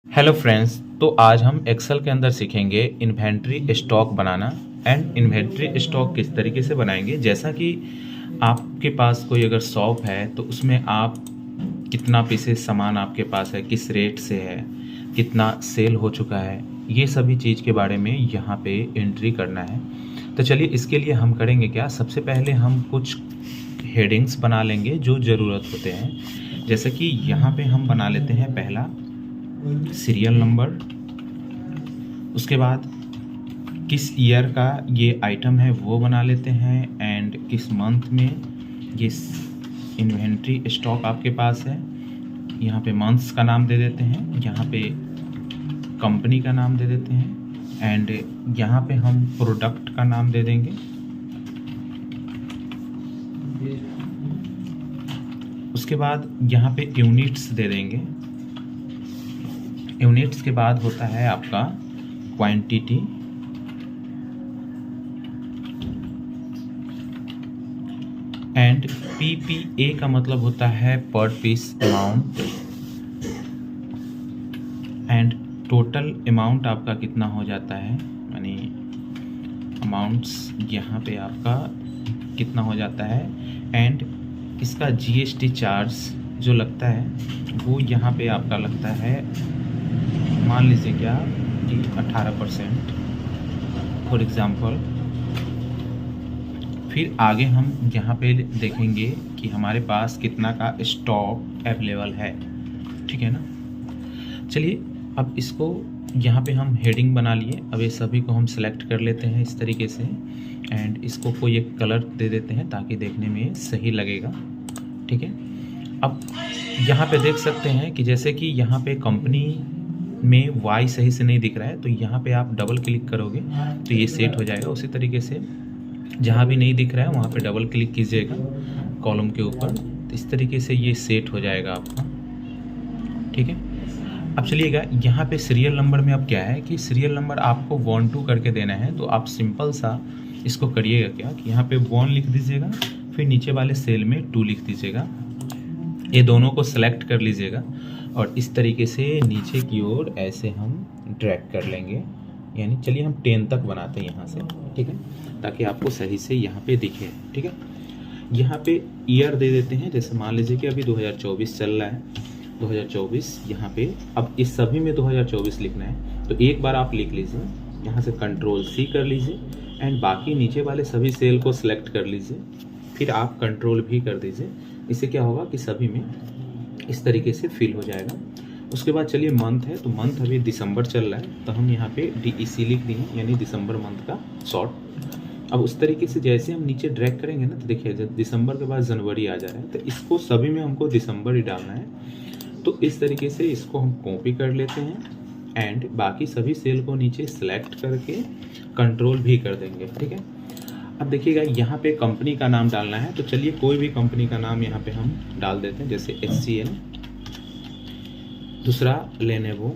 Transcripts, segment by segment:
Hello friends, तो आज हम एक्सेल के अंदर सीखेंगे inventory stock banana and inventory stock किस तरीके से बनाएंगे। जैसा कि आपके पास कोई अगर शॉप है तो उसमें आप कितना पीसेस सामान आपके पास है, किस रेट से है, कितना सेल हो चुका है, ये सभी चीज़ के बारे में यहाँ पे एंट्री करना है। तो चलिए इसके लिए हम करेंगे क्या, सबसे पहले हम कुछ हेडिंग्स बना लेंगे जो ज़रूरत होते हैं। जैसे कि यहाँ पे हम बना लेते हैं पहला सीरियल नंबर, उसके बाद किस ईयर का ये आइटम है वो बना लेते हैं एंड किस मंथ में ये इन्वेंट्री स्टॉक आपके पास है। यहाँ पे मंथ्स का नाम दे देते हैं, यहाँ पे कंपनी का नाम दे देते हैं एंड यहाँ पे हम प्रोडक्ट का नाम दे देंगे। उसके बाद यहाँ पे यूनिट्स दे देंगे। यूनिट्स के बाद होता है आपका क्वांटिटी एंड पीपीए का मतलब होता है पर piece amount and total amount आपका कितना हो जाता है, यानी अमाउंट्स यहाँ पे आपका कितना हो जाता है एंड इसका जीएसटी चार्ज जो लगता है वो यहाँ पे आपका लगता है, मान लीजिए क्या कि 18% फॉर एग्ज़ाम्पल। फिर आगे हम यहाँ पे देखेंगे कि हमारे पास कितना का स्टॉक अवेलेबल है, ठीक है ना। चलिए अब इसको यहाँ पे हम हेडिंग बना लिए। अब ये सभी को हम सेलेक्ट कर लेते हैं इस तरीके से एंड इसको कोई एक कलर दे देते हैं ताकि देखने में सही लगेगा, ठीक है। अब यहाँ पे देख सकते हैं कि जैसे कि यहाँ पे कंपनी में वाई सही से नहीं दिख रहा है, तो यहाँ पे आप डबल क्लिक करोगे तो ये सेट हो जाएगा। उसी तरीके से जहाँ भी नहीं दिख रहा है वहाँ पे डबल क्लिक कीजिएगा कॉलम के ऊपर, तो इस तरीके से ये सेट हो जाएगा आपका, ठीक है। अब चलिएगा यहाँ पे सीरियल नंबर में अब क्या है कि सीरियल नंबर आपको 1 2 करके देना है। तो आप सिंपल सा इसको करिएगा क्या कि यहाँ पे 1 लिख दीजिएगा, फिर नीचे वाले सेल में 2 लिख दीजिएगा। ये दोनों को सेलेक्ट कर लीजिएगा और इस तरीके से नीचे की ओर ऐसे हम ड्रैग कर लेंगे, यानी चलिए हम 10 तक बनाते हैं यहाँ से, ठीक है, ताकि आपको सही से यहाँ पे दिखे, ठीक है। यहाँ पे ईयर दे देते हैं, जैसे मान लीजिए कि अभी 2024 चल रहा है, 2024 यहाँ पे। अब इस सभी में 2024 लिखना है, तो एक बार आप लिख लीजिए, यहाँ से Ctrl+C कर लीजिए एंड बाकी नीचे वाले सभी सेल को सिलेक्ट कर लीजिए, फिर आप Ctrl+V कर दीजिए। इससे क्या होगा कि सभी में इस तरीके से फिल हो जाएगा। उसके बाद चलिए मंथ है, तो मंथ अभी दिसंबर चल रहा है, तो हम यहाँ पे DEC लिख दिए, यानी दिसंबर मंथ का शॉर्ट। अब उस तरीके से जैसे हम नीचे ड्रैग करेंगे ना, तो देखिए जब दिसंबर के बाद जनवरी आ जा रहा है, तो इसको सभी में हमको दिसंबर ही डालना है। तो इस तरीके से इसको हम कॉपी कर लेते हैं एंड बाकी सभी सेल को नीचे सेलेक्ट करके Ctrl+V कर देंगे, ठीक है। अब देखिएगा यहाँ पे कंपनी का नाम डालना है, तो चलिए कोई भी कंपनी का नाम यहाँ पे हम डाल देते हैं, जैसे HCL, दूसरा लेनोवो,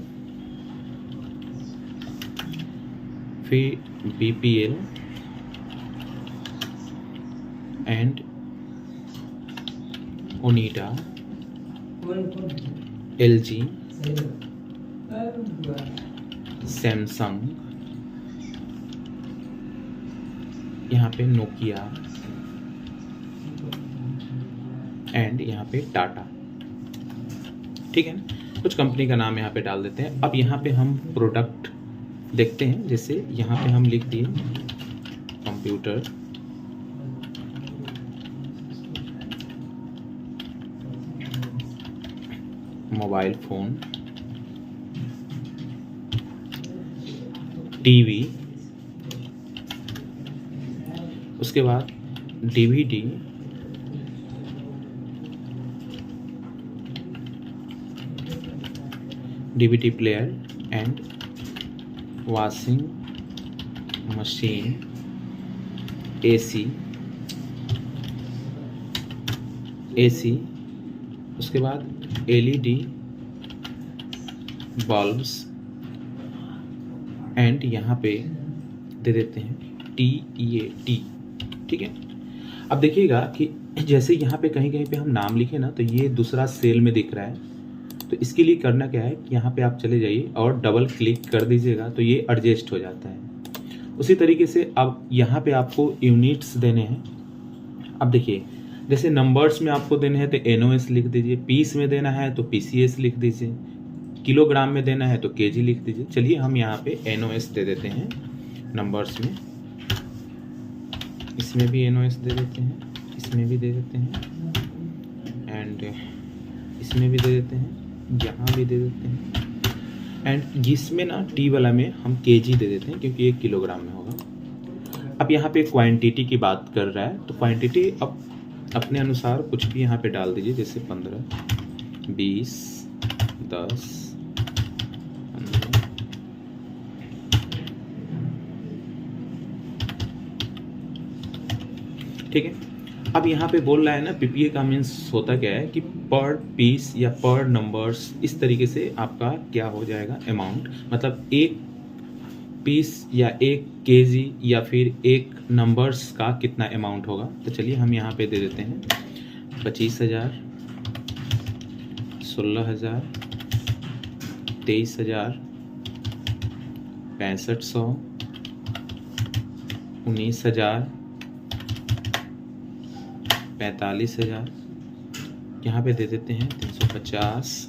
फिर BPL and Onida, LG, Samsung, यहाँ पे नोकिया एंड यहाँ पे टाटा, ठीक है ना। कुछ कंपनी का नाम यहाँ पे डाल देते हैं। अब यहाँ पे हम प्रोडक्ट देखते हैं, जैसे यहाँ पे हम लिख दिए कंप्यूटर, मोबाइल फोन, टीवी, उसके बाद DVD, DVD player and washing machine, AC, उसके बाद LED बल्ब्स एंड यहाँ पे दे देते हैं TEAT, ठीक है। अब देखिएगा कि जैसे यहाँ पे कहीं कहीं पे हम नाम लिखे ना, तो ये दूसरा सेल में दिख रहा है, तो इसके लिए करना क्या है कि यहाँ पे आप चले जाइए और डबल क्लिक कर दीजिएगा तो ये एडजस्ट हो जाता है। उसी तरीके से अब यहाँ पे आपको यूनिट्स देने हैं। अब देखिए जैसे नंबर्स में आपको देने हैं तो NOS लिख दीजिए, पीस में देना है तो PCS लिख दीजिए, किलोग्राम में देना है तो kg लिख दीजिए। चलिए हम यहाँ पे NOS दे देते हैं नंबर्स में, इसमें भी NOS दे देते हैं, इसमें भी दे देते हैं एंड इसमें भी दे देते हैं, यहाँ भी दे देते हैं एंड जिसमें ना T वाला में हम kg दे देते हैं क्योंकि ये किलोग्राम में होगा। अब यहाँ पे क्वांटिटी की बात कर रहा है तो क्वांटिटी अब अपने अनुसार कुछ भी यहाँ पे डाल दीजिए, जैसे 15, 20, 10, 15। ठीक है। अब यहाँ पे बोल रहा है ना PPA का मीन्स होता क्या है कि पर पीस या पर नंबर्स, इस तरीके से आपका क्या हो जाएगा अमाउंट, मतलब एक पीस या एक kg या फिर एक नंबर्स का कितना अमाउंट होगा। तो चलिए हम यहाँ पे दे देते हैं 25,000, 16,000, 23,000, 6500, 19,000, 45,000, यहाँ पे दे देते हैं 350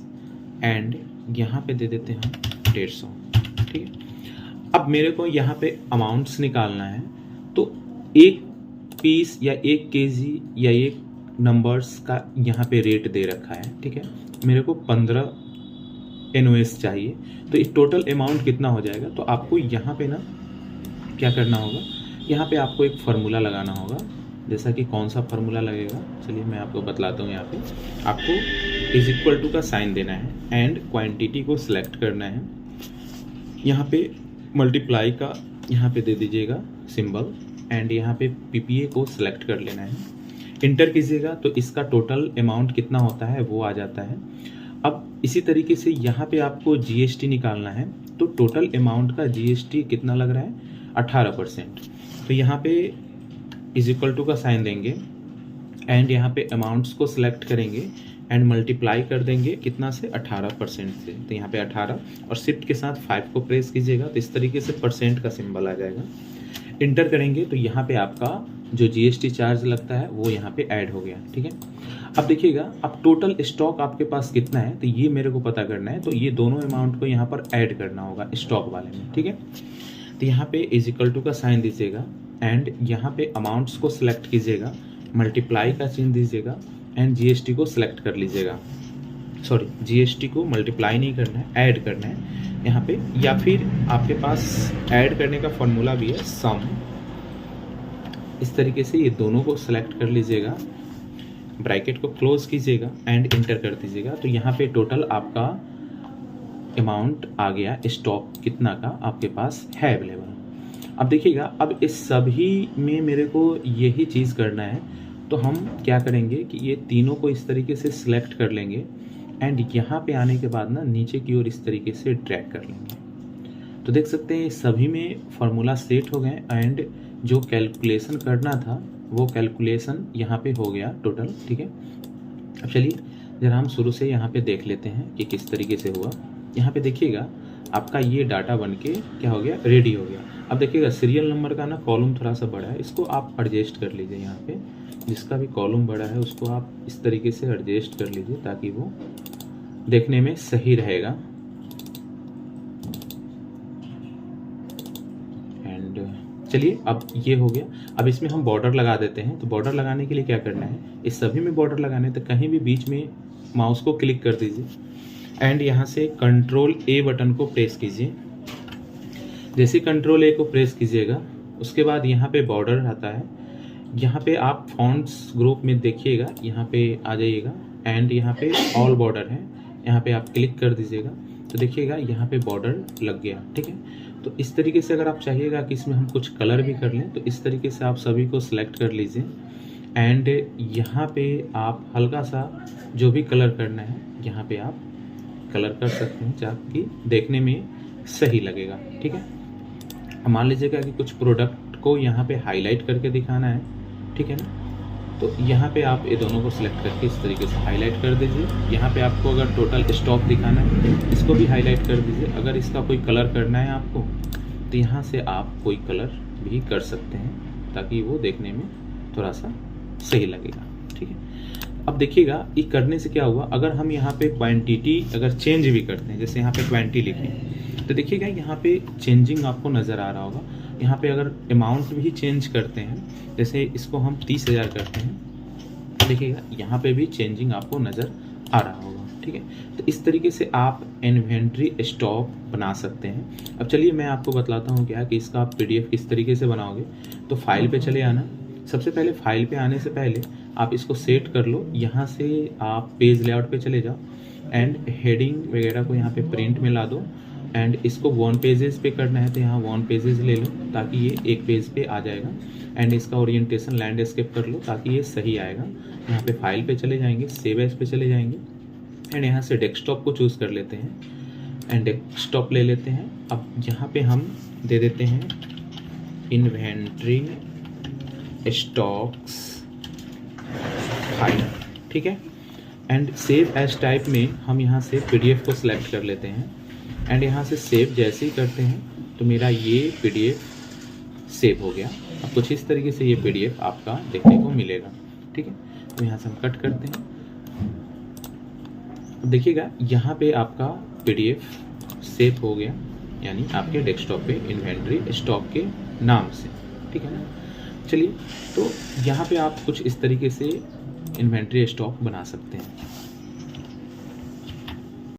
एंड यहाँ पे दे देते हैं 150। ठीक है। अब मेरे को यहाँ पे अमाउंट्स निकालना है तो एक पीस या एक kg या एक नंबर्स का यहाँ पे रेट दे रखा है। ठीक है। मेरे को 15 NOS चाहिए तो इस टोटल अमाउंट कितना हो जाएगा। तो आपको यहाँ पे ना क्या करना होगा, यहाँ पे आपको एक फार्मूला लगाना होगा। जैसा कि कौन सा फार्मूला लगेगा चलिए मैं आपको बतलाता हूँ। यहाँ पे आपको इज इक्वल टू का साइन देना है एंड क्वांटिटी को सिलेक्ट करना है। यहाँ पे मल्टीप्लाई का यहाँ पे दे दीजिएगा सिंबल एंड यहाँ पे PPA को सिलेक्ट कर लेना है, इंटर कीजिएगा तो इसका टोटल अमाउंट कितना होता है वो आ जाता है। अब इसी तरीके से यहाँ पे आपको GST निकालना है तो टोटल अमाउंट का GST कितना लग रहा है 18%। तो यहाँ पे इज इक्वल टू का साइन देंगे एंड यहाँ पे अमाउंट्स को सिलेक्ट करेंगे एंड मल्टीप्लाई कर देंगे कितना से 18% से। तो यहाँ पे 18 और शिफ्ट के साथ 5 को प्रेस कीजिएगा तो इस तरीके से परसेंट का सिंबल आ जाएगा। इंटर करेंगे तो यहाँ पे आपका जो GST चार्ज लगता है वो यहाँ पे ऐड हो गया। ठीक है। अब देखिएगा अब टोटल स्टॉक आपके पास कितना है तो ये मेरे को पता करना है। तो ये दोनों अमाउंट को यहाँ पर ऐड करना होगा स्टॉक वाले में। ठीक है। तो यहाँ पे इज इक्वल टू का साइन दीजिएगा एंड यहाँ पे अमाउंट्स को सिलेक्ट कीजिएगा, मल्टीप्लाई का चिन्ह दीजिएगा एंड GST को सिलेक्ट कर लीजिएगा। सॉरी GST को मल्टीप्लाई नहीं करना है, ऐड करना है यहाँ पे, या फिर आपके पास ऐड करने का फॉर्मूला भी है सम। इस तरीके से ये दोनों को सिलेक्ट कर लीजिएगा, ब्रैकेट को क्लोज कीजिएगा एंड इंटर कर दीजिएगा। तो यहाँ पे टोटल आपका अमाउंट आ गया स्टॉक कितना का आपके पास है अवेलेबल। अब देखिएगा अब इस सभी में मेरे को यही चीज़ करना है तो हम क्या करेंगे कि ये तीनों को इस तरीके से सिलेक्ट कर लेंगे एंड यहाँ पे आने के बाद ना नीचे की ओर इस तरीके से ड्रैग कर लेंगे। तो देख सकते हैं सभी में फार्मूला सेट हो गए एंड जो कैलकुलेशन करना था वो कैलकुलेशन यहाँ पे हो गया टोटल। ठीक है। अब चलिए जरा हम शुरू से यहाँ पे देख लेते हैं कि किस तरीके से हुआ। यहाँ पे देखिएगा आपका ये डाटा बन के क्या हो गया, रेडी हो गया। अब देखिएगा सीरियल नंबर का ना कॉलम थोड़ा सा बड़ा है, इसको आप एडजस्ट कर लीजिए। यहाँ पे जिसका भी कॉलम बड़ा है उसको आप इस तरीके से एडजस्ट कर लीजिए ताकि वो देखने में सही रहेगा। एंड चलिए अब ये हो गया। अब इसमें हम बॉर्डर लगा देते हैं। तो बॉर्डर लगाने के लिए क्या करना है, इस सभी में बॉर्डर लगाने तो कहीं भी बीच में माउस को क्लिक कर दीजिए एंड यहाँ से कंट्रोल A बटन को प्रेस कीजिए। जैसे कंट्रोल A को प्रेस कीजिएगा उसके बाद यहाँ पे बॉर्डर आता है, यहाँ पे आप फॉन्ट्स ग्रुप में देखिएगा, यहाँ पे आ जाइएगा एंड यहाँ पे ऑल बॉर्डर है, यहाँ पे आप क्लिक कर दीजिएगा तो देखिएगा यहाँ पे बॉर्डर लग गया। ठीक है। तो इस तरीके से अगर आप चाहिएगा कि इसमें हम कुछ कलर भी कर लें तो इस तरीके से आप सभी को सिलेक्ट कर लीजिए एंड यहाँ पे आप हल्का सा जो भी कलर करना है यहाँ पे आप कलर कर सकते हैं ताकि देखने में सही लगेगा। ठीक है। मान लीजिएगा कि कुछ प्रोडक्ट को यहाँ पे हाईलाइट करके दिखाना है। ठीक है ना। तो यहाँ पे आप ये दोनों को सिलेक्ट करके इस तरीके से हाईलाइट कर दीजिए। यहाँ पे आपको अगर टोटल स्टॉक दिखाना है इसको भी हाईलाइट कर दीजिए। अगर इसका कोई कलर करना है आपको तो यहाँ से आप कोई कलर भी कर सकते हैं ताकि वो देखने में थोड़ा सा सही लगेगा। ठीक है, अब देखिएगा ये करने से क्या हुआ, अगर हम यहाँ पे क्वांटिटी अगर चेंज भी करते हैं, जैसे यहाँ पे 20 लिखें तो देखिएगा यहाँ पे चेंजिंग आपको नज़र आ रहा होगा। यहाँ पे अगर अमाउंट भी चेंज करते हैं, जैसे इसको हम 30,000 करते हैं तो देखिएगा यहाँ पे भी चेंजिंग आपको नज़र आ रहा होगा। ठीक है, तो इस तरीके से आप इन्वेंट्री स्टॉक बना सकते हैं। अब चलिए मैं आपको बतलाता हूँ क्या कि इसका आप PDF किस तरीके से बनाओगे। तो फाइल पे चले आना, सबसे पहले फाइल पे आने से पहले आप इसको सेट कर लो। यहाँ से आप पेज लेआउट पे चले जाओ एंड हेडिंग वगैरह को यहाँ पे प्रिंट में ला दो एंड इसको 1 पेजेस पे करना है तो यहाँ 1 पेजेस ले लो ताकि ये एक पेज पे आ जाएगा। एंड इसका ओरिएंटेशन लैंडस्केप कर लो ताकि ये सही आएगा। यहाँ पे फाइल पे चले जाएंगे, सेव एज पे चले जाएंगे एंड यहाँ से डेस्कटॉप को चूज़ कर लेते हैं एंड डेस्कटॉप ले लेते हैं। अब यहाँ पे हम दे देते हैं इन्वेंट्री स्टॉक्स फाइल। ठीक है, एंड सेव एज टाइप में हम यहाँ से PDF को सिलेक्ट कर लेते हैं एंड यहाँ से सेव जैसे ही करते हैं तो मेरा ये PDF सेव हो गया। अब कुछ इस तरीके से ये PDF आपका देखने को मिलेगा। ठीक है, तो यहाँ से हम कट करते हैं। अब देखिएगा यहाँ पे आपका PDF सेव हो गया, यानी आपके डेस्कटॉप पे इन्वेंट्री स्टॉक के नाम से। ठीक है ना, चलिए तो यहाँ पे आप कुछ इस तरीके से इन्वेंट्री स्टॉक बना सकते हैं।